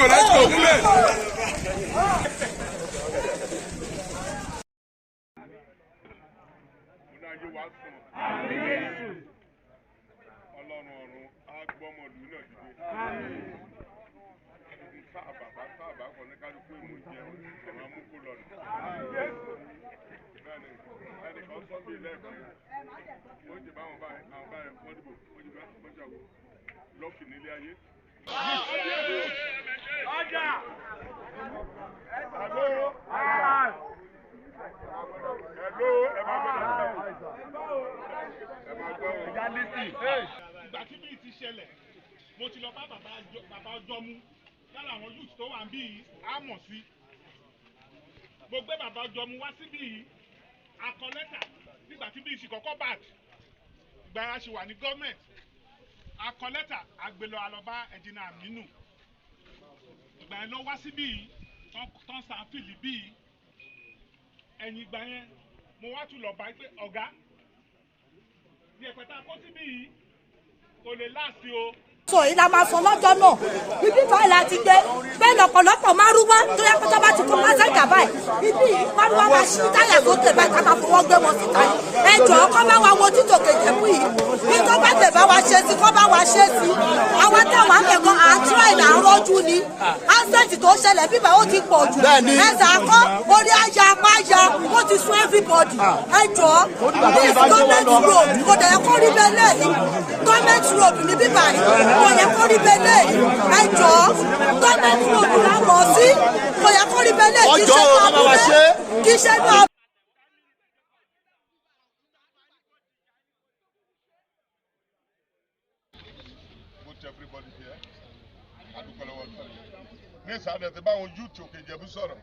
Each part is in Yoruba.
Let's go. Mo ti lọ bá bàbá Ijomu lára àwọn youth tó wà ń bí yìí á mọ̀ sí. Mo gbé bàbá Ijomu wá síbí yìí akọ lẹ́tà nígbà tí bí ìsìn kọ́kọ́ bad ìgbà yẹn a ṣì wà ní gọ́ọ̀mẹ̀ntì akọ lẹ́tà àgbélọ̀ àlọ́bá Engr Aminu ìgbà yẹn ló wá síbí yìí tán sàǹfìlì bí yìí ẹ̀yìn ìgbà yẹn mo wá tún lọ bá pé ọ̀gá ní ẹ̀pẹ̀ta kó síbí yìí kò lè láàsì o. sọ yìí la máa sọ lọ́jọ́ náà ibi báyìí la ti gbé bẹ́ẹ̀ lọ́pọ̀lọpọ̀ márúwá tó yẹ kó tó bá ti kó pásẹ́ńjà báyìí ibi márúwá máa ṣí táyà sókè báyìí ká máa fọwọ́ gbé wọn síta yìí ẹ jọ̀ọ́ kọ́ bá wa wo títò Ìjẹ̀bú yìí bí tó bá tẹ̀ bá wa ṣe sí kọ́ bá wa ṣe sí àwọn táwọn akẹ́kọ̀ọ́ à ń tíráì là ń rọ́jú ni ásẹ́ǹtì tó ṣẹlẹ̀ bíbá ó ti pọ̀ jù ẹ̀sà kọ́ orí àyà apá ya ó ti sún everybody ẹ jọ̀ọ́ this government road kò dẹ̀ kó rí bẹ́ẹ̀ lẹ́yìn government road ní bíbá yìí kò yẹ kó rí bẹ́ẹ̀ lẹ́yìn ẹ jọ̀ọ́ government road la mọ̀ sí kò yẹ kó rí bẹ́ẹ̀ lẹ́yìn kí iṣẹ́ náà. Everybody here. Ní ìsàlẹ̀ tí báwọn youth Òkè Ìjẹ̀bú sọ̀rọ̀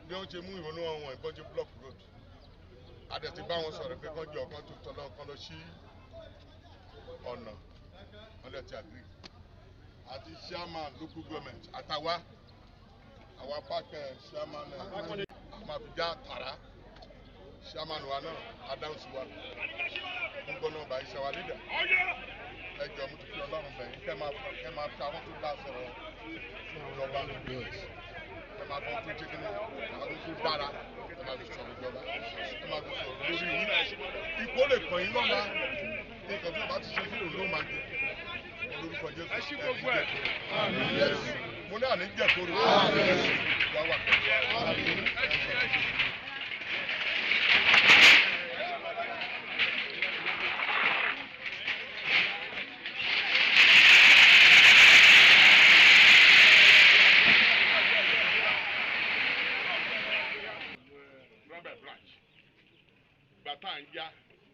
bí wọ́n ṣe mú ìrònú àwọn ìbọn ṣe block road adẹ̀ ti báwọn sọ̀rọ̀ pé kán jọ ọ̀kan tó tọ́lọ́ kan lọ sí ọ̀nà wọ́n dẹ̀ ti agree àti chairman local government àtàwa àwa pàkẹ́ chairman àmàbíjà tàrà chairman wa náà adáhùn sí wa ń gbọ́ náà báyìí ṣe wa leader ẹjọ́ mo ti fi Ọlọ́run bẹ̀yìn kẹ́ máa fi àwọn tó dá sọ̀rọ̀ ìjọba ẹ máa fi tó jẹ́ kí ni àwọn tó dára ẹ máa fi sọ̀rọ̀ ìjọba ẹ máa fi sọ̀rọ̀ lórí yìí ipò lè kàn yín lọ́la nǹkan tí wọ́n bá ti ṣe sí òun ló máa jẹ olórúkọ Jésù mo ní àní jẹ̀kóró ìyá wà pẹ̀lú. Bàtà ń yá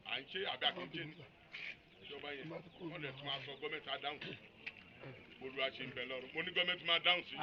à ń ṣe àbí àkànjẹ ìjọba yẹn wọ́n lè tún máa sọ gọ́ọ̀mẹ̀ntì á dáhùn olùwà ṣe ń bẹ lọ́rùn mo ní gọ́ọ̀mẹ̀ntì máa dáhùn sí.